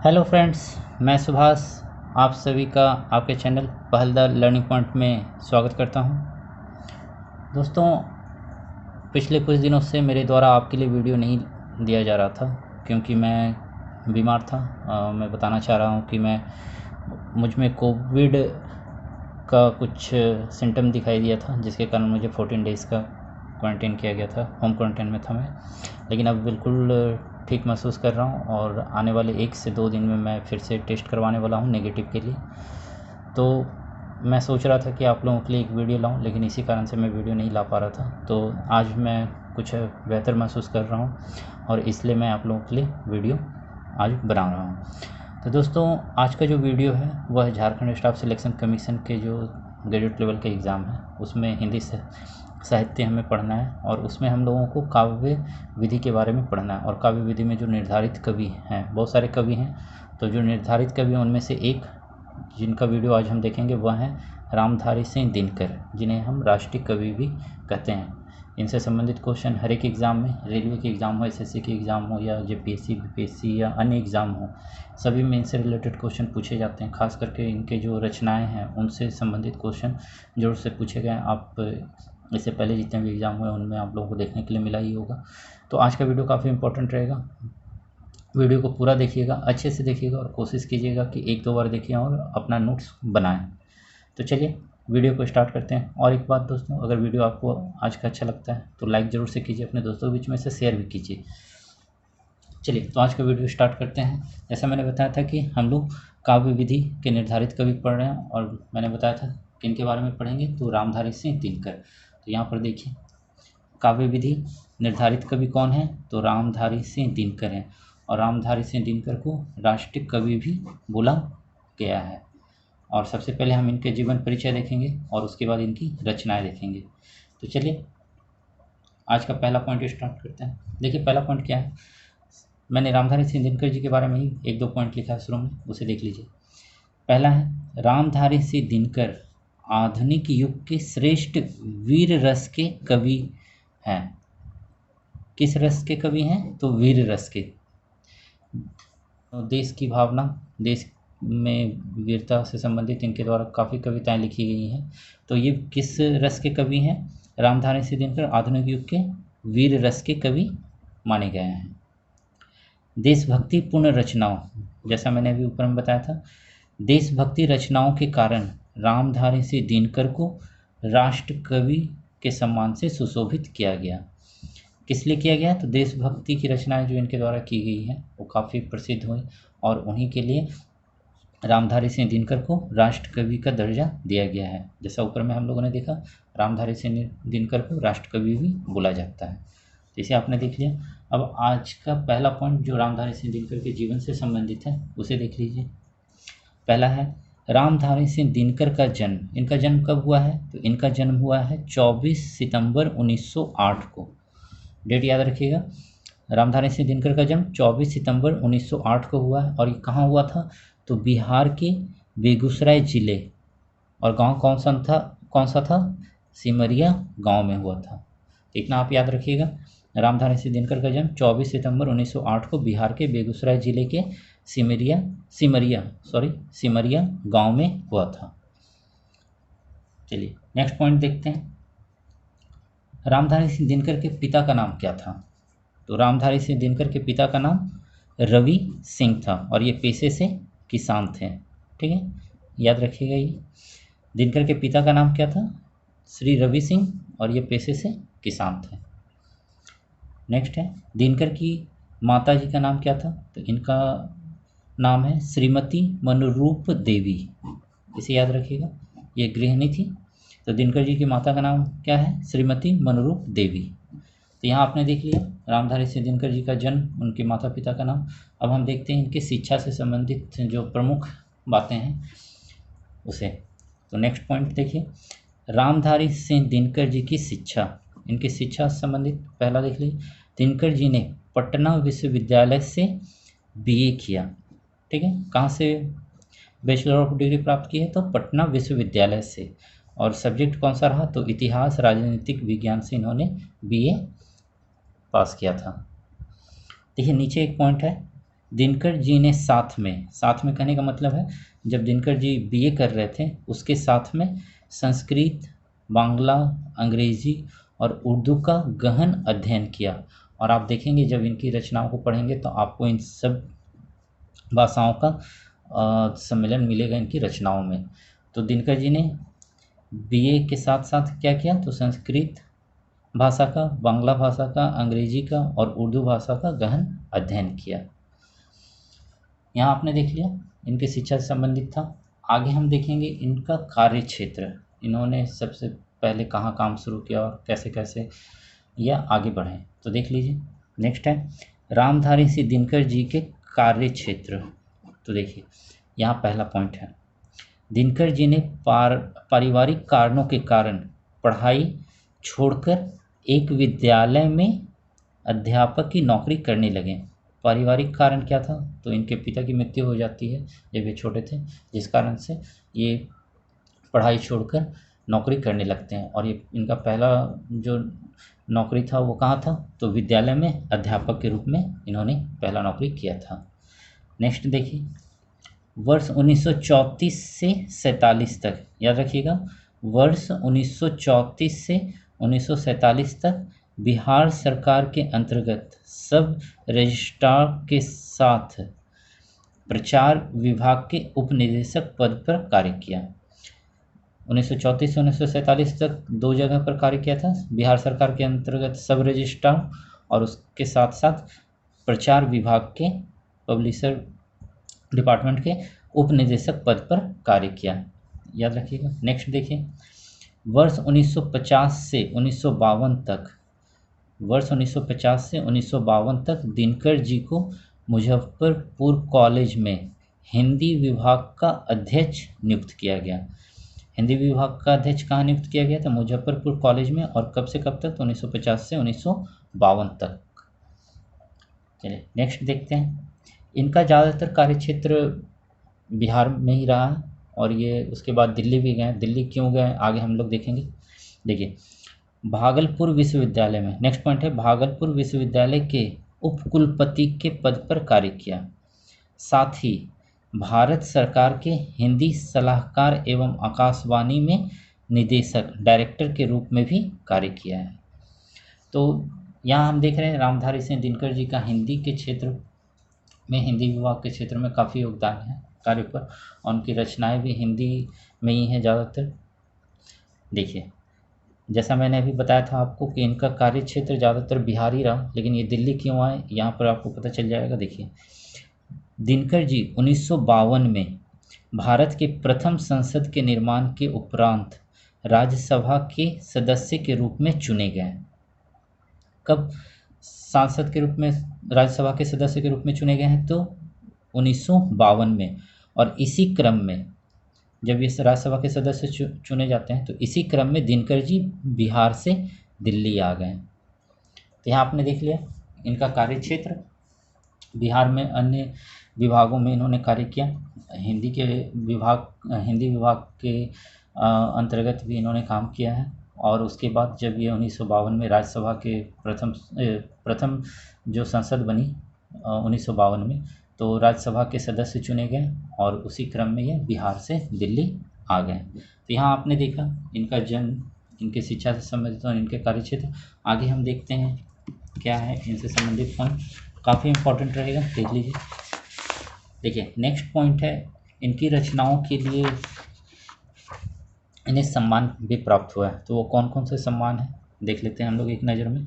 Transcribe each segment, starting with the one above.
Hello friends, मैं सुभाष आप सभी का आपके चैनल पहलदार लर्निंग पॉइंट में स्वागत करता हूं। दोस्तों, पिछले कुछ दिनों से मेरे द्वारा आपके लिए वीडियो नहीं दिया जा रहा था क्योंकि मैं बीमार था। मैं बताना चाह रहा हूं कि मुझ में कोविड का कुछ सिम्टम दिखाई दिया था, जिसके कारण मुझे 14 डेज़ का क्वारंटाइन किया गया था। होम क्वारंटाइन में था मैं, लेकिन अब बिल्कुल ठीक महसूस कर रहा हूँ और आने वाले 1 से 2 दिन में मैं फिर से टेस्ट करवाने वाला हूँ नेगेटिव के लिए। तो मैं सोच रहा था कि आप लोगों के लिए एक वीडियो लाऊं, लेकिन इसी कारण से मैं वीडियो नहीं ला पा रहा था। तो आज मैं कुछ बेहतर महसूस कर रहा हूं और इसलिए मैं आप लोगों के लिए वीडियो आज बना रहा हूं। तो दोस्तों, आज का जो वीडियो है वह झारखंड स्टाफ सिलेक्शन कमीशन के जो ग्रेजुएट लेवल के एग्ज़ाम है उसमें हिंदी से साहित्य हमें पढ़ना है और उसमें हम लोगों को काव्य विधि के बारे में पढ़ना है। और काव्य विधि में जो निर्धारित कवि हैं, बहुत सारे कवि हैं, तो जो निर्धारित कवि हैं उनमें से एक जिनका वीडियो आज हम देखेंगे वह हैं रामधारी सिंह दिनकर, जिन्हें हम राष्ट्रीय कवि भी कहते हैं। इनसे संबंधित क्वेश्चन हर एक एग्ज़ाम में, रेलवे के एग्ज़ाम हो, एसएससी के एग्ज़ाम हो या जेपीएससी बीपीएससी या अन्य एग्ज़ाम हो, सभी में इनसे रिलेटेड क्वेश्चन पूछे जाते हैं। खास करके इनके जो रचनाएं हैं उनसे संबंधित क्वेश्चन जरूर से पूछे गए। आप इससे पहले जितने भी एग्ज़ाम हुए उनमें आप लोगों को देखने के लिए मिला ही होगा। तो आज का वीडियो काफ़ी इंपॉर्टेंट रहेगा। वीडियो को पूरा देखिएगा, अच्छे से देखिएगा और कोशिश कीजिएगा कि 1-2 बार देखिए और अपना नोट्स बनाएं। तो चलिए वीडियो को स्टार्ट करते हैं। और एक बात दोस्तों, अगर वीडियो आपको आज का अच्छा लगता है तो लाइक ज़रूर से कीजिए, अपने दोस्तों के बीच में से शेयर भी कीजिए। चलिए तो आज का वीडियो स्टार्ट करते हैं। जैसा मैंने बताया था कि हम लोग काव्य विधि के निर्धारित कवि पढ़ रहे हैं और मैंने बताया था किन के बारे में पढ़ेंगे, तो रामधारी सिंह दिनकर। तो यहाँ पर देखिए, काव्य विधि निर्धारित कवि कौन है, तो रामधारी सिंह दिनकर हैं। और रामधारी सिंह दिनकर को राष्ट्रीय कवि भी बोला गया है। और सबसे पहले हम इनके जीवन परिचय देखेंगे और उसके बाद इनकी रचनाएं देखेंगे। तो चलिए आज का पहला पॉइंट स्टार्ट करते हैं। देखिए पहला पॉइंट क्या है, मैंने रामधारी सिंह दिनकर जी के बारे में ही 1-2 पॉइंट लिखा है शुरू में, उसे देख लीजिए। पहला है, रामधारी सिंह दिनकर आधुनिक युग के श्रेष्ठ वीर रस के कवि हैं। किस रस के कवि हैं, तो वीर रस के। देश की भावना, देश में वीरता से संबंधित इनके द्वारा काफ़ी कविताएं लिखी गई हैं। तो ये किस रस के कवि हैं, रामधारी सिंह दिनकर आधुनिक युग के वीर रस के कवि माने गए हैं। देशभक्ति पूर्ण रचनाओं, जैसा मैंने अभी ऊपर में बताया था, देशभक्ति रचनाओं के कारण रामधारी सिंह दिनकर को राष्ट्र कवि के सम्मान से सुशोभित किया गया। किस लिए किया गया, तो देशभक्ति की रचनाएं जो इनके द्वारा की गई हैं वो काफ़ी प्रसिद्ध हुई और उन्हीं के लिए रामधारी सिंह दिनकर को राष्ट्र कवि का दर्जा दिया गया है। जैसा ऊपर में हम लोगों ने देखा, रामधारी सिंह दिनकर को राष्ट्र कवि भी बोला जाता है। इसे आपने देख लिया। अब आज का पहला पॉइंट जो रामधारी सिंह दिनकर के जीवन से संबंधित है उसे देख लीजिए। पहला है, रामधारी सिंह दिनकर का जन्म। इनका जन्म कब हुआ है, तो इनका जन्म हुआ है 24 सितंबर 1908 को। डेट याद रखिएगा, रामधारी सिंह दिनकर का जन्म 24 सितंबर 1908 को हुआ है। और ये कहाँ हुआ था, तो बिहार के बेगूसराय जिले, और गांव कौन सा था, सिमरिया गांव में हुआ था। इतना आप याद रखिएगा, रामधारी सिंह दिनकर का जन्म 24 सितंबर 1908 को बिहार के बेगूसराय जिले के सिमरिया गांव में हुआ था। चलिए नेक्स्ट पॉइंट देखते हैं। रामधारी सिंह दिनकर के पिता का नाम क्या था, तो रामधारी सिंह दिनकर के पिता का नाम रवि सिंह था और ये पेशे से किसान थे। ठीक है, याद रखिएगा। ये दिनकर के पिता का नाम क्या था, श्री रवि सिंह, और ये पेशे से किसान थे। नेक्स्ट है, दिनकर की माता जी का नाम क्या था, तो इनका नाम है श्रीमती मनरूप देवी। इसे याद रखिएगा, ये गृहिणी थी। तो दिनकर जी की माता का नाम क्या है, श्रीमती मनरूप देवी। तो यहाँ आपने देख लिया रामधारी सिंह दिनकर जी का जन्म, उनके माता पिता का नाम। अब हम देखते हैं इनके शिक्षा से संबंधित जो प्रमुख बातें हैं उसे। तो नेक्स्ट पॉइंट देखिए, रामधारी सिंह दिनकर जी की शिक्षा, इनकी शिक्षा से संबंधित पहला देख लीजिए। दिनकर जी ने पटना विश्वविद्यालय से बीए किया। ठीक है, कहाँ से बैचलर ऑफ डिग्री प्राप्त की है, तो पटना विश्वविद्यालय से। और सब्जेक्ट कौन सा रहा, तो इतिहास राजनीतिक विज्ञान से इन्होंने बीए पास किया था। देखिए नीचे एक पॉइंट है, दिनकर जी ने साथ में कहने का मतलब है जब दिनकर जी बीए कर रहे थे उसके साथ में संस्कृत, बांग्ला, अंग्रेजी और उर्दू का गहन अध्ययन किया। और आप देखेंगे जब इनकी रचनाओं को पढ़ेंगे तो आपको इन सब भाषाओं का सम्मेलन मिलेगा इनकी रचनाओं में। तो दिनकर जी ने बीए के साथ साथ क्या किया, तो संस्कृत भाषा का, बांग्ला भाषा का, अंग्रेजी का और उर्दू भाषा का गहन अध्ययन किया। यहाँ आपने देख लिया इनकी शिक्षा से संबंधित था। आगे हम देखेंगे इनका कार्य क्षेत्र, इन्होंने सबसे पहले कहाँ काम शुरू किया और कैसे कैसे यह आगे बढ़े, तो देख लीजिए। नेक्स्ट है रामधारी सिंह दिनकर जी के कार्य क्षेत्र। तो देखिए यहाँ पहला पॉइंट है, दिनकर जी ने पारिवारिक कारणों के कारण पढ़ाई छोड़कर एक विद्यालय में अध्यापक की नौकरी करने लगे। पारिवारिक कारण क्या था, तो इनके पिता की मृत्यु हो जाती है जब ये छोटे थे, जिस कारण से ये पढ़ाई छोड़कर नौकरी करने लगते हैं। और ये इनका पहला जो नौकरी था वो कहाँ था, तो विद्यालय में अध्यापक के रूप में इन्होंने पहला नौकरी किया था। नेक्स्ट देखिए, वर्ष 1934 से 47 तक, याद रखिएगा वर्ष 1934 से 1947 तक बिहार सरकार के अंतर्गत सब रजिस्ट्रार के साथ प्रचार विभाग के उप निदेशक पद पर कार्य किया। 1934 से 1947 तक 2 जगह पर कार्य किया था, बिहार सरकार के अंतर्गत सब रजिस्ट्रार और उसके साथ साथ प्रचार विभाग के पब्लिशर डिपार्टमेंट के उप निदेशक पद पर कार्य किया, याद रखिएगा। नेक्स्ट देखिए, वर्ष 1950 से 1952 तक, वर्ष 1950 से 1952 तक दिनकर जी को मुजफ्फरपुर कॉलेज में हिंदी विभाग का अध्यक्ष नियुक्त किया गया। हिंदी विभाग का अध्यक्ष कहाँ नियुक्त किया गया था, मुजफ्फरपुर कॉलेज में। और कब से कब तक, तो 1950 से 1952 तक। चलिए नेक्स्ट देखते हैं, इनका ज़्यादातर कार्यक्षेत्र बिहार में ही रहा और ये उसके बाद दिल्ली भी गए। दिल्ली क्यों गए आगे हम लोग देखेंगे। देखिए भागलपुर विश्वविद्यालय में, नेक्स्ट पॉइंट है, भागलपुर विश्वविद्यालय के उपकुलपति के पद पर कार्य किया। साथ ही भारत सरकार के हिंदी सलाहकार एवं आकाशवाणी में निदेशक डायरेक्टर के रूप में भी कार्य किया है। तो यहाँ हम देख रहे हैं रामधारी सिंह दिनकर जी का हिंदी के क्षेत्र में, हिंदी विभाग के क्षेत्र में काफ़ी योगदान है कार्य पर, और उनकी रचनाएं भी हिंदी में ही हैं ज़्यादातर। देखिए जैसा मैंने अभी बताया था आपको कि इनका कार्य क्षेत्र ज़्यादातर बिहार ही रहा, लेकिन ये दिल्ली क्यों आए यहाँ पर आपको पता चल जाएगा। देखिए दिनकर जी 1952 में भारत के प्रथम संसद के निर्माण के उपरांत राज्यसभा के सदस्य के रूप में चुने गए। कब सांसद के रूप में, राज्यसभा के सदस्य के रूप में चुने गए हैं, तो 1952 में। और इसी क्रम में जब ये राज्यसभा के सदस्य चुने जाते हैं तो इसी क्रम में दिनकर जी बिहार से दिल्ली आ गए। तो यहाँ आपने देख लिया इनका कार्य क्षेत्र, बिहार में अन्य विभागों में इन्होंने कार्य किया। हिंदी विभाग के अंतर्गत भी इन्होंने काम किया है। और उसके बाद जब ये 1952 में राज्यसभा के प्रथम जो संसद बनी 1952 में, तो राज्यसभा के सदस्य चुने गए और उसी क्रम में ये बिहार से दिल्ली आ गए। तो यहाँ आपने देखा इनका जन्म, इनके शिक्षा से संबंधित और इनके कार्यक्षेत्र। आगे हम देखते हैं क्या है इनसे संबंधित पॉइंट, काफ़ी इम्पोर्टेंट रहेगा, देख लीजिए। देखिए नेक्स्ट पॉइंट है, इनकी रचनाओं के लिए इन्हें सम्मान भी प्राप्त हुआ है। तो वो कौन कौन से सम्मान है देख लेते हैं हम लोग एक नज़र में।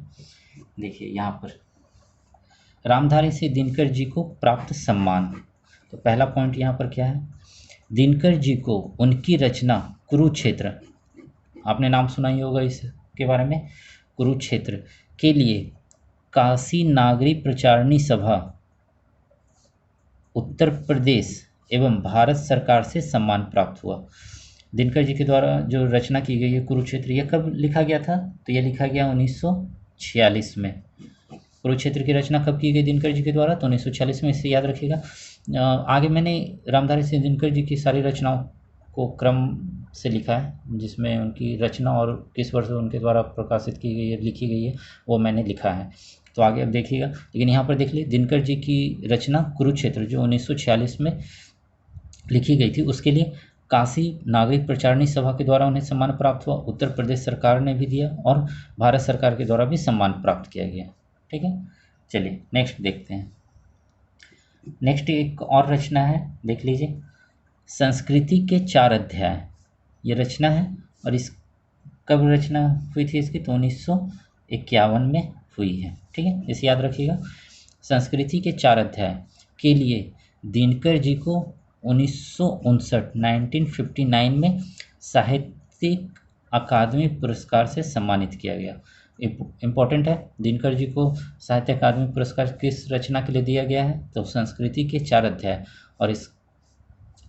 देखिए यहाँ पर रामधारी सिंह दिनकर जी को प्राप्त सम्मान। तो पहला पॉइंट यहाँ पर क्या है, दिनकर जी को उनकी रचना कुरुक्षेत्र, आपने नाम सुना ही होगा इसके बारे में, कुरुक्षेत्र के लिए काशी नागरी प्रचारणी सभा उत्तर प्रदेश एवं भारत सरकार से सम्मान प्राप्त हुआ। दिनकर जी के द्वारा जो रचना की गई है कुरुक्षेत्र, यह कब लिखा गया था, तो यह लिखा गया 1946 में। कुरुक्षेत्र की रचना कब की गई दिनकर जी के द्वारा, तो 1946 में, इसे याद रखिएगा। आगे मैंने रामधारी सिंह दिनकर जी की सारी रचनाओं को क्रम से लिखा है, जिसमें उनकी रचना और किस वर्ष उनके द्वारा प्रकाशित की गई है, लिखी गई है, वो मैंने लिखा है। तो आगे अब देखिएगा। लेकिन यहाँ पर देख लीजिए दिनकर जी की रचना कुरुक्षेत्र जो 1946 में लिखी गई थी, उसके लिए काशी नागरिक प्रचारणी सभा के द्वारा उन्हें सम्मान प्राप्त हुआ, उत्तर प्रदेश सरकार ने भी दिया और भारत सरकार के द्वारा भी सम्मान प्राप्त किया गया। ठीक है, चलिए नेक्स्ट देखते हैं। नेक्स्ट एक और रचना है, देख लीजिए, संस्कृति के 4 अध्याय, ये रचना है। और इस कब रचना हुई थी इसकी, तो 1951 में हुई है। ठीक है, इसे याद रखिएगा। संस्कृति के 4 अध्याय के लिए दिनकर जी को 1959 में साहित्यिक अकादमी पुरस्कार से सम्मानित किया गया। इम्पोर्टेंट है, दिनकर जी को साहित्य अकादमी पुरस्कार किस रचना के लिए दिया गया है, तो संस्कृति के 4 अध्याय। और इस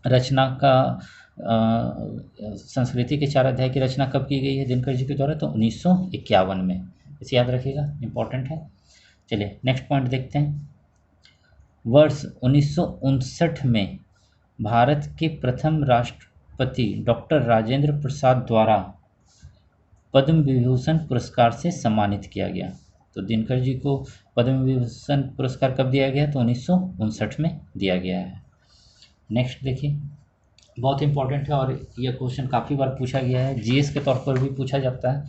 रचना का संस्कृति के 4 अध्याय की रचना कब की गई है दिनकर जी के द्वारा, तो 1951 में। इसे याद रखिएगा, इम्पोर्टेंट है। चलिए नेक्स्ट पॉइंट देखते हैं। वर्ष 1959 में भारत के प्रथम राष्ट्रपति डॉक्टर राजेंद्र प्रसाद द्वारा पद्म विभूषण पुरस्कार से सम्मानित किया गया। तो दिनकर जी को पद्म विभूषण पुरस्कार कब दिया गया, तो 1959 में दिया गया है। नेक्स्ट देखिए, बहुत इंपॉर्टेंट है और यह क्वेश्चन काफ़ी बार पूछा गया है, जीएस के तौर पर भी पूछा जाता है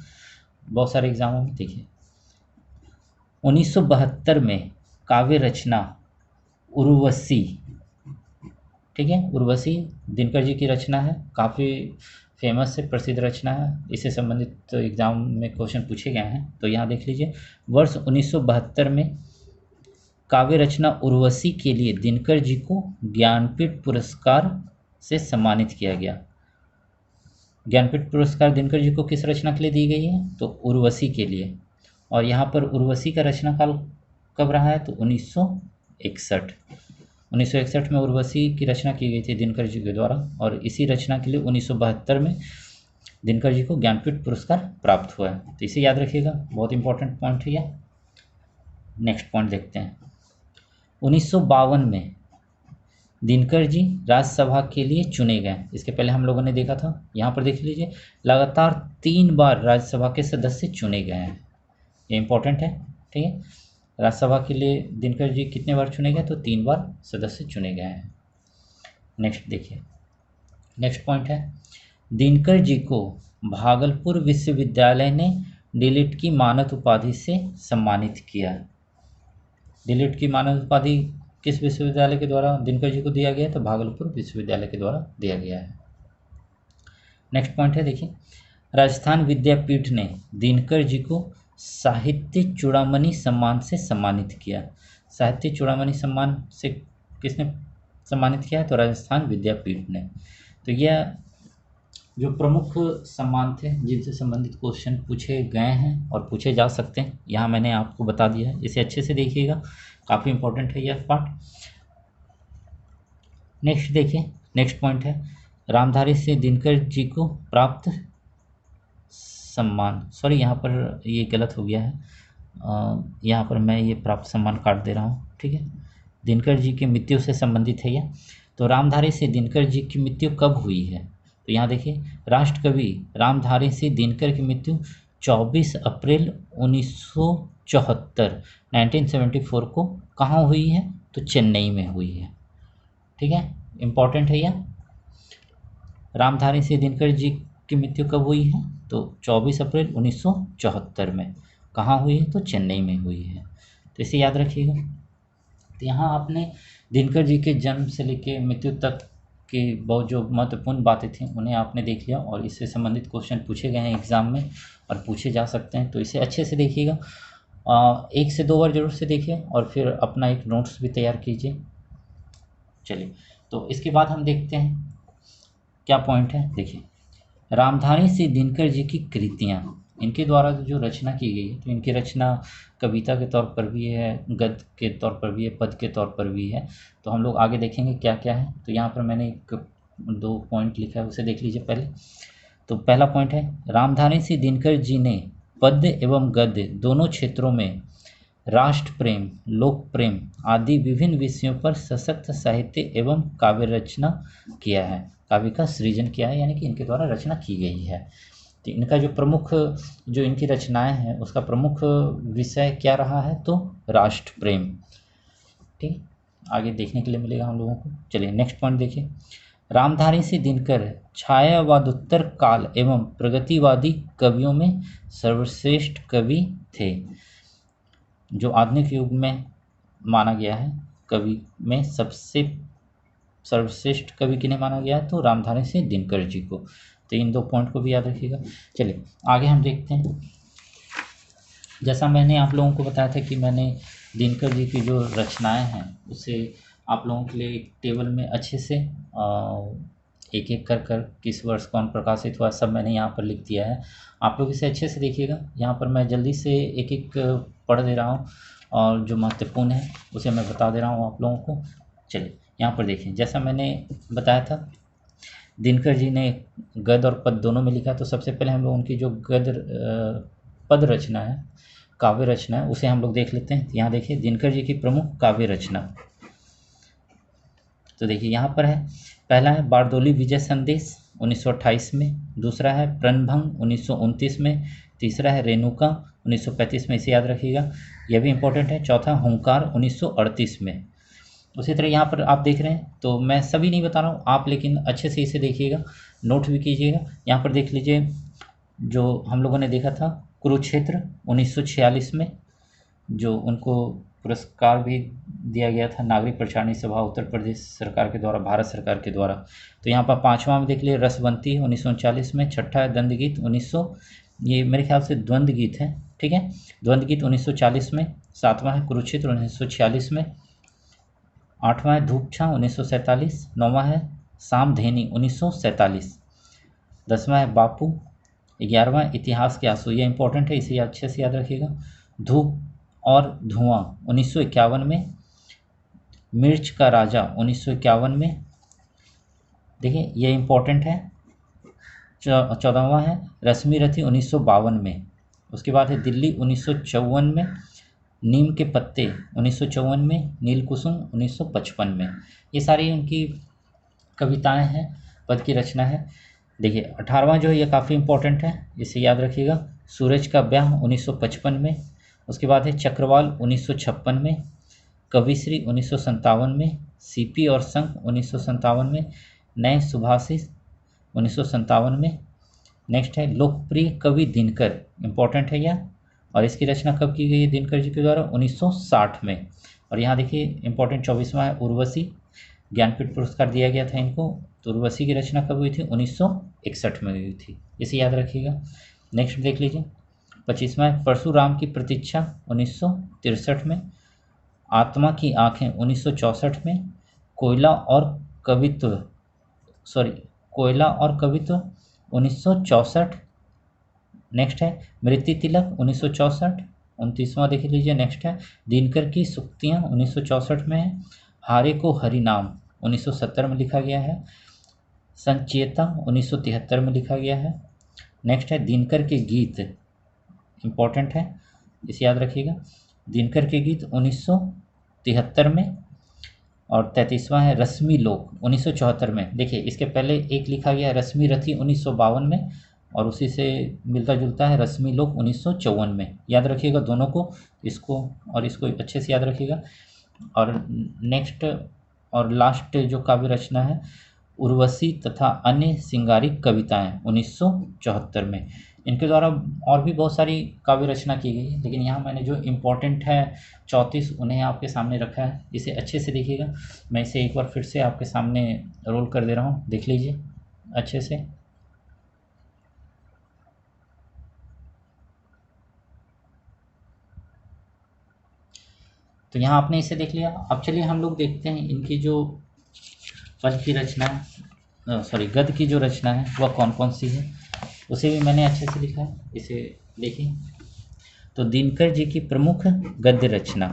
बहुत सारे एग्जामों में। देखिए 1972 में काव्य रचना उर्वशी, ठीक है, उर्वशी दिनकर जी की रचना है, काफ़ी फेमस है, प्रसिद्ध रचना है, इससे संबंधित तो एग्जाम में क्वेश्चन पूछे गए हैं। तो यहाँ देख लीजिए, वर्ष 1972 में काव्य रचना उर्वशी के लिए दिनकर जी को ज्ञानपीठ पुरस्कार से सम्मानित किया गया। ज्ञानपीठ पुरस्कार दिनकर जी को किस रचना के लिए दी गई है, तो उर्वशी के लिए। और यहाँ पर उर्वशी का रचना काल कब रहा है, तो 1961 में उर्वशी की रचना की गई थी दिनकर जी के द्वारा। और इसी रचना के लिए 1972 में दिनकर जी को ज्ञानपीठ पुरस्कार प्राप्त हुआ है। तो इसे याद रखिएगा, बहुत इंपॉर्टेंट पॉइंट है यह। नेक्स्ट पॉइंट देखते हैं। 1952 में दिनकर जी राज्यसभा के लिए चुने गए। इसके पहले हम लोगों ने देखा था, यहाँ पर देख लीजिए, लगातार 3 बार राज्यसभा के सदस्य चुने गए हैं। ये इंपॉर्टेंट है, ठीक है। राज्यसभा के लिए दिनकर जी कितने बार चुने गए, तो 3 बार सदस्य चुने गए हैं। नेक्स्ट देखिए, नेक्स्ट पॉइंट है, दिनकर जी को भागलपुर विश्वविद्यालय ने डीलिट की मानद उपाधि से सम्मानित किया। डीलिट की मानद उपाधि किस विश्वविद्यालय के द्वारा दिनकर जी को दिया गया, तो भागलपुर विश्वविद्यालय के द्वारा दिया गया है। नेक्स्ट पॉइंट है, देखिए, राजस्थान विद्यापीठ ने दिनकर जी को साहित्य चूड़ामणि सम्मान से सम्मानित किया। साहित्य चूड़ामणि सम्मान से किसने सम्मानित किया है, तो राजस्थान विद्यापीठ ने। तो यह जो प्रमुख सम्मान थे जिनसे संबंधित क्वेश्चन पूछे गए हैं और पूछे जा सकते हैं, यहाँ मैंने आपको बता दिया है। इसे अच्छे से देखिएगा, काफ़ी इंपॉर्टेंट है यह पार्ट। नेक्स्ट देखिए, नेक्स्ट पॉइंट है, रामधारी से दिनकर जी को प्राप्त सम्मान, सॉरी यहाँ पर ये गलत हो गया है, यहाँ पर मैं ये प्राप्त सम्मान काट दे रहा हूँ, ठीक है। दिनकर जी की मृत्यु से संबंधित है यह। तो रामधारी से दिनकर जी की मृत्यु कब हुई है, तो यहाँ देखिए, राष्ट्रकवि रामधारी से दिनकर की मृत्यु 24 अप्रैल 1974 को कहाँ हुई है, तो चेन्नई में हुई है, ठीक है। इम्पॉर्टेंट है यह। रामधारी से दिनकर जी की मृत्यु कब हुई है, तो 24 अप्रैल 1974 में। कहाँ हुई है, तो चेन्नई में हुई है। तो इसे याद रखिएगा। तो यहाँ आपने दिनकर जी के जन्म से लेकर मृत्यु तक की बहुत जो महत्वपूर्ण बातें थी उन्हें आपने देख लिया, और इससे संबंधित क्वेश्चन पूछे गए हैं एग्ज़ाम में और पूछे जा सकते हैं। तो इसे अच्छे से देखिएगा, 1 से 2 बार जरूर से देखिए और फिर अपना एक नोट्स भी तैयार कीजिए। चलिए, तो इसके बाद हम देखते हैं क्या पॉइंट है। देखिए, रामधारी से दिनकर जी की कृतियाँ, इनके द्वारा जो रचना की गई है, तो इनकी रचना कविता के तौर पर भी है, गद्य के तौर पर भी है, पद के तौर पर भी है। तो हम लोग आगे देखेंगे क्या क्या है। तो यहाँ पर मैंने 2 पॉइंट लिखा है, उसे देख लीजिए पहले। तो पहला पॉइंट है, रामधारी से दिनकर जी ने पद्य एवं गद्य दोनों क्षेत्रों में राष्ट्र प्रेम, लोक प्रेम आदि विभिन्न विषयों पर सशक्त साहित्य एवं काव्य रचना किया है, काव्य का सृजन किया है, यानी कि इनके द्वारा रचना की गई है। तो इनका जो प्रमुख जो इनकी रचनाएं हैं उसका प्रमुख विषय क्या रहा है, तो राष्ट्र प्रेम। ठीक, आगे देखने के लिए मिलेगा हम लोगों को। चलिए नेक्स्ट पॉइंट देखिए। रामधारी सिंह दिनकर छायावादोत्तर काल एवं प्रगतिवादी कवियों में सर्वश्रेष्ठ कवि थे। जो आधुनिक युग में माना गया है कवि में सबसे सर्वश्रेष्ठ कवि किन्हें माना गया है, तो रामधारी सिंह दिनकर जी को। तो इन दो पॉइंट को भी याद रखिएगा। चलिए आगे हम देखते हैं। जैसा मैंने आप लोगों को बताया था कि मैंने दिनकर जी की जो रचनाएं हैं उसे आप लोगों के लिए एक टेबल में अच्छे से एक एक कर कर किस वर्ष कौन प्रकाशित हुआ सब मैंने यहाँ पर लिख दिया है। आप लोग इसे अच्छे से देखिएगा। यहाँ पर मैं जल्दी से एक एक पढ़ दे रहा हूँ और जो महत्वपूर्ण है उसे मैं बता दे रहा हूँ आप लोगों को। चलिए यहाँ पर देखिए, जैसा मैंने बताया था दिनकर जी ने गद्य और पद्य दोनों में लिखा। तो सबसे पहले हम लोग उनकी जो गद्य पद रचना है, काव्य रचना है, उसे हम लोग देख लेते हैं। यहाँ देखिए दिनकर जी की प्रमुख काव्य रचना। तो देखिए यहाँ पर है, पहला है बारदोली विजय संदेश 1928 में, दूसरा है प्रणभंग 1929 में, तीसरा है रेणुका 1935 में, इसे याद रखिएगा, यह भी इम्पोर्टेंट है। चौथा हुंकार 1938 में। उसी तरह यहाँ पर आप देख रहे हैं, तो मैं सभी नहीं बता रहा हूँ आप, लेकिन अच्छे से इसे देखिएगा, नोट भी कीजिएगा। यहाँ पर देख लीजिए जो हम लोगों ने देखा था कुरुक्षेत्र 1946 में, जो उनको पुरस्कार भी दिया गया था नागरिक प्रचारणी सभा उत्तर प्रदेश सरकार के द्वारा, भारत सरकार के द्वारा। तो यहाँ पर पाँचवा में देख लीजिए रसवंती 1939 में, छठा है द्वंद्व गीत 1900, ये मेरे ख्याल से द्वंद्व गीत है, ठीक है, द्वंद्व गीत 1940 में, सातवां है कुरुक्षेत्र 1946 में, आठवां है धूपछांव 1947, नौवां है सामधेनी 1947, दसवां है बापू, 11वां इतिहास के आंसू, ये इंपॉर्टेंट है, इसे अच्छे से याद रखिएगा। धूप और धुआं 1951 में, मिर्च का राजा 1951 में, देखिए ये इंपॉर्टेंट है। 14वां है रश्मि रथी 1952 में, उसके बाद है दिल्ली 1954 में, नीम के पत्ते 1954 में, नील कुसुम 1955 में। ये सारी उनकी कविताएं हैं, पद की रचना है। देखिए 18वां जो है ये काफ़ी इंपॉर्टेंट है, इसे याद रखिएगा, सूरज का ब्याह 1955 में, उसके बाद है चक्रवाल 1956 में, कविश्री 1957 में, सीपी और संघ 1957 में, नए सुभाषित 1957 में। नेक्स्ट है लोकप्रिय कवि दिनकर, इंपॉर्टेंट है यह, और इसकी रचना कब की गई है दिनकर जी के द्वारा, 1960 में। और यहाँ देखिए इंपॉर्टेंट 24वां है उर्वशी, ज्ञानपीठ पुरस्कार दिया गया था इनको। तो उर्वशी की रचना कब हुई थी, 1961 में हुई थी, इसे याद रखिएगा। नेक्स्ट देख लीजिए 25वां है परशुराम की प्रतीक्षा 1963 में, आत्मा की आंखें 1964 में, कोयला और कवित्व 1964। नेक्स्ट है मृत्यु तिलक 1964, 29वां देख लीजिए। नेक्स्ट है दिनकर की सुक्तियाँ 1964 में है, हारे को हरि नाम 1970 में लिखा गया है, संचेता 1973 में लिखा गया है। नेक्स्ट है दिनकर के गीत, इम्पॉर्टेंट है, इसे याद रखिएगा, दिनकर के गीत 1973 में। और 33वां है रश्मि लोक 1974 में। देखिए इसके पहले एक लिखा गया है रश्मि रथी 1952 में, और उसी से मिलता जुलता है रश्मि लोक 1954 में। याद रखिएगा दोनों को, इसको और इसको अच्छे से याद रखिएगा। और नेक्स्ट और लास्ट जो काव्य रचना है उर्वशी तथा अन्य सिंगारिक कविताएं 1974 में। इनके द्वारा और भी बहुत सारी काव्य रचना की गई, लेकिन यहाँ मैंने जो इम्पोर्टेंट है 34 उन्हें आपके सामने रखा है, इसे अच्छे से देखिएगा। मैं इसे एक बार फिर से आपके सामने रोल कर दे रहा हूँ, देख लीजिए अच्छे से। तो यहाँ आपने इसे देख लिया। अब चलिए हम लोग देखते हैं इनकी जो पद की रचना गद्य की जो रचना है वह कौन कौन सी है, उसे भी मैंने अच्छे से लिखा है, इसे देखिए। तो दिनकर जी की प्रमुख गद्य रचना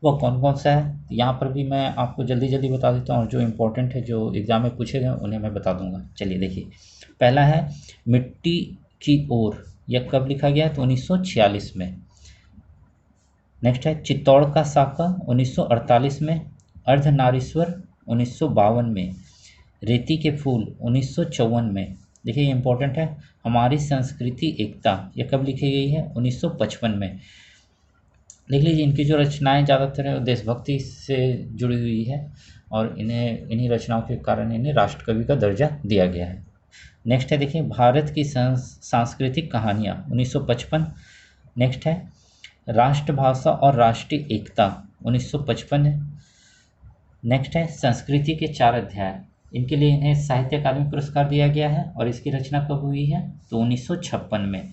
वह कौन कौन सा है, यहाँ पर भी मैं आपको जल्दी जल्दी बता देता हूँ, और जो इम्पोर्टेंट है जो एग्ज़ाम में पूछे गए उन्हें मैं बता दूंगा। चलिए देखिए, पहला है मिट्टी की ओर, यह कब लिखा गया है, तो 1946 में। नेक्स्ट है चित्तौड़ का साका 1948 में, अर्धनारीश्वर 1952 में, रेती के फूल 1954 में, देखिए ये इम्पोर्टेंट है। हमारी संस्कृति एकता, ये कब लिखी गई है? 1955 में। देख लीजिए इनकी जो रचनाएं ज़्यादातर देशभक्ति से जुड़ी हुई है और इन्हीं रचनाओं के कारण इन्हें राष्ट्रकवि का दर्जा दिया गया है। नेक्स्ट है देखिए भारत की सांस्कृतिक कहानियाँ 1955। नेक्स्ट है राष्ट्रभाषा और राष्ट्रीय एकता 1955 है। नेक्स्ट है संस्कृति के 4 अध्याय, इनके लिए इन्हें साहित्य अकादमी पुरस्कार दिया गया है और इसकी रचना कब हुई है? तो 1956 में।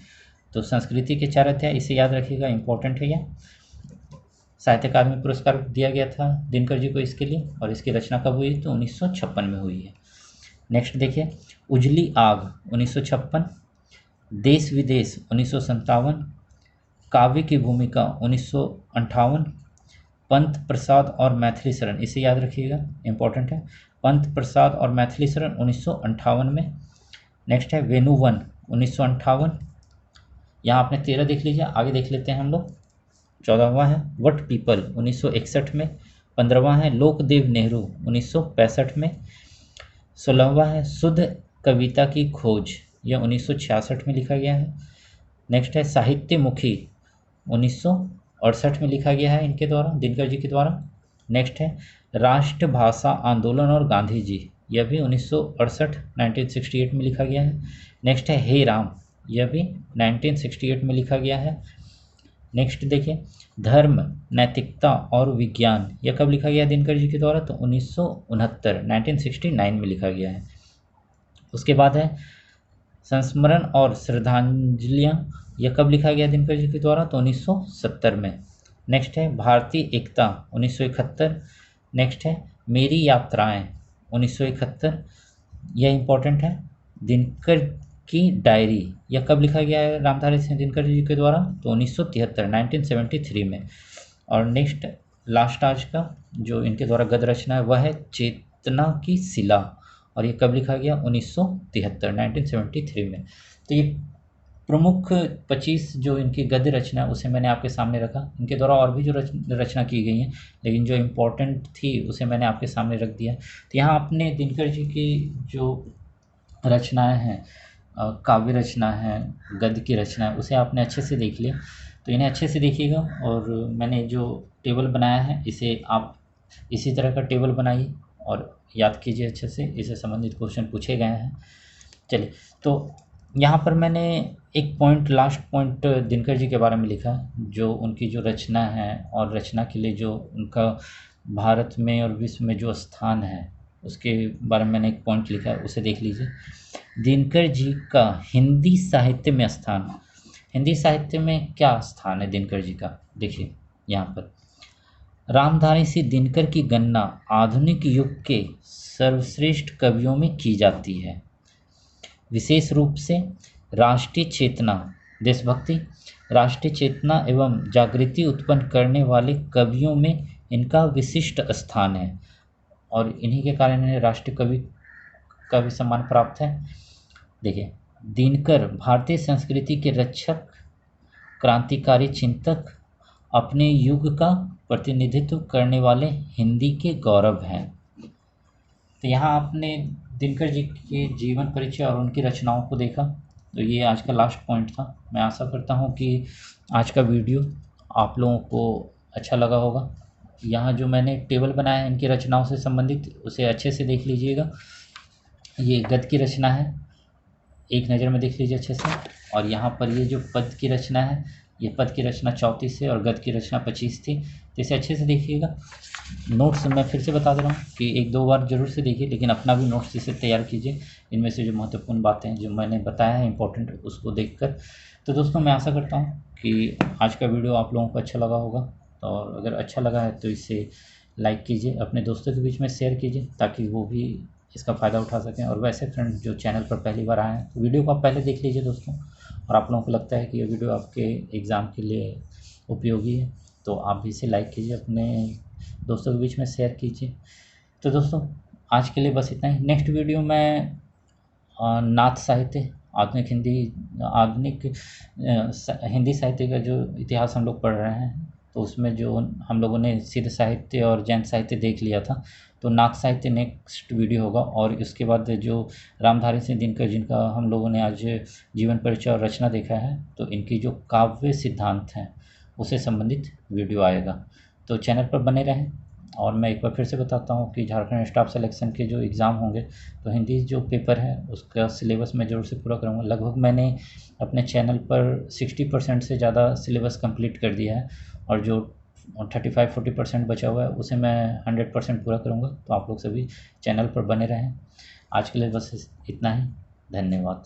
तो संस्कृति के 4 अध्याय, इसे याद रखिएगा, इंपॉर्टेंट है यह। साहित्य अकादमी पुरस्कार दिया गया था दिनकर जी को इसके लिए और इसकी रचना कब हुई? तो 1956 में हुई है। नेक्स्ट देखिए उजली आग 1956, देश विदेश 1957, काव्य की भूमिका 1958, पंत प्रसाद और मैथिली शरण, इसे याद रखिएगा, इंपॉर्टेंट है। पंत प्रसाद और मैथिली शरण 1958 में। नेक्स्ट है वेणुवन 1958, यहाँ आपने 13 देख लीजिए, आगे देख लेते हैं हम लोग। 14वां है वट पीपल 1961 में। 15वां है लोकदेव नेहरू 1965 में। 16वां है शुद्ध कविता की खोज, यह 1966 में लिखा गया है। नेक्स्ट है साहित्य मुखी 1968 में लिखा गया है इनके द्वारा, दिनकर जी के द्वारा। नेक्स्ट है राष्ट्रभाषा आंदोलन और गांधी जी, यह भी 1968 में लिखा गया है। नेक्स्ट है हे राम, यह भी 1968 में लिखा गया है। नेक्स्ट देखिए धर्म नैतिकता और विज्ञान, यह कब लिखा गया दिनकर जी के द्वारा? तो 1969 में लिखा गया है। उसके बाद है संस्मरण और श्रद्धांजलियाँ, यह कब लिखा गया दिनकर जी के द्वारा? तो 1970 में। नेक्स्ट है भारतीय एकता 1971। नेक्स्ट है मेरी यात्राएं 1971, यह इंपॉर्टेंट है। दिनकर की डायरी, यह कब लिखा गया है रामधारी सिंह दिनकर जी के द्वारा? तो 1973 में। और नेक्स्ट लास्ट आज का जो इनके द्वारा गद्य रचना है वह है चेतना की शिला, और ये कब लिखा गया? 1973 में। तो ये प्रमुख 25 जो इनकी गद्य रचना उसे मैंने आपके सामने रखा। इनके द्वारा और भी जो रचना की गई हैं, लेकिन जो इम्पोर्टेंट थी उसे मैंने आपके सामने रख दिया। तो यहाँ आपने दिनकर जी की जो रचनाएं हैं, काव्य रचना है, गद्य की रचना है, उसे आपने अच्छे से देख लिया। तो इन्हें अच्छे से देखिएगा और मैंने जो टेबल बनाया है इसे आप इसी तरह का टेबल बनाइए और याद कीजिए अच्छे से, इससे संबंधित क्वेश्चन पूछे गए हैं। चलिए, तो यहाँ पर मैंने एक point, last point Dinkar ji के बारे में लिखा, जो उनकी जो रचना है और रचना के लिए जो उनका भारत में और विश्व में जो स्थान है उसके बारे में मैंने एक पॉइंट लिखा है, उसे देख लीजिए। दिनकर जी का हिंदी साहित्य में स्थान, हिंदी साहित्य में क्या स्थान है दिनकर जी का? देखिए यहाँ पर रामधारी सिंह दिनकर की गणना आधुनिक युग के सर्वश्रेष्ठ कवियों में की जाती है। विशेष रूप से राष्ट्रीय चेतना, देशभक्ति, राष्ट्रीय चेतना एवं जागृति उत्पन्न करने वाले कवियों में इनका विशिष्ट स्थान है और इन्हीं के कारण इन्हें राष्ट्रीय कवि का भी सम्मान प्राप्त है। देखिए दिनकर भारतीय संस्कृति के रक्षक, क्रांतिकारी चिंतक, अपने युग का प्रतिनिधित्व करने वाले हिंदी के गौरव हैं। तो यहाँ आपने दिनकर जी के जीवन परिचय और उनकी रचनाओं को देखा। तो ये आज का लास्ट पॉइंट था। मैं आशा करता हूँ कि आज का वीडियो आप लोगों को अच्छा लगा होगा। यहाँ जो मैंने टेबल बनाया है इनकी रचनाओं से संबंधित, उसे अच्छे से देख लीजिएगा। ये गद्य की रचना है, एक नज़र में देख लीजिए अच्छे से। और यहाँ पर ये जो पद की रचना है, ये पद की रचना 34 है और गद्य की रचना 25 थी। तो इसे अच्छे से देखिएगा। नोट्स मैं फिर से बता दे रहा हूँ कि 1-2 बार जरूर से देखिए, लेकिन अपना भी नोट्स इसे तैयार कीजिए। इनमें से जो महत्वपूर्ण बातें जो मैंने बताया है इंपॉर्टेंट, उसको देखकर। तो दोस्तों मैं आशा करता हूँ कि आज का वीडियो आप लोगों को अच्छा लगा होगा, और अगर अच्छा लगा है तो इसे लाइक कीजिए, अपने दोस्तों के बीच में शेयर कीजिए ताकि वो भी इसका फ़ायदा उठा सकें। और वैसे फ्रेंड जो चैनल पर पहली बार आए हैं तो वीडियो को आप पहले देख लीजिए दोस्तों, और आप लोगों को लगता है कि ये वीडियो आपके एग्ज़ाम के लिए उपयोगी है तो आप भी इसे लाइक कीजिए, अपने दोस्तों के बीच में शेयर कीजिए। तो दोस्तों आज के लिए बस इतना ही। नेक्स्ट वीडियो में नाथ साहित्य, आधुनिक हिंदी साहित्य का जो इतिहास हम लोग पढ़ रहे हैं, तो उसमें जो हम लोगों ने सिद्ध साहित्य और जैन साहित्य देख लिया था, तो नाथ साहित्य नेक्स्ट वीडियो होगा। और उसके बाद जो रामधारी सिंह दिनकर जिनका हम लोगों ने आज जीवन परिचय और रचना देखा है, तो इनकी जो काव्य सिद्धांत हैं उससे संबंधित वीडियो आएगा। तो चैनल पर बने रहें। और मैं एक बार फिर से बताता हूँ कि झारखंड स्टाफ सिलेक्शन के जो एग्ज़ाम होंगे, तो हिंदी जो पेपर है उसका सिलेबस मैं ज़रूर से पूरा करूँगा। लगभग मैंने अपने चैनल पर 60% से ज़्यादा सिलेबस कंप्लीट कर दिया है, और जो 35-40% बचा हुआ है उसे मैं 100% पूरा करूँगा। तो आप लोग सभी चैनल पर बने रहें। आज के लिए बस इतना ही। धन्यवाद।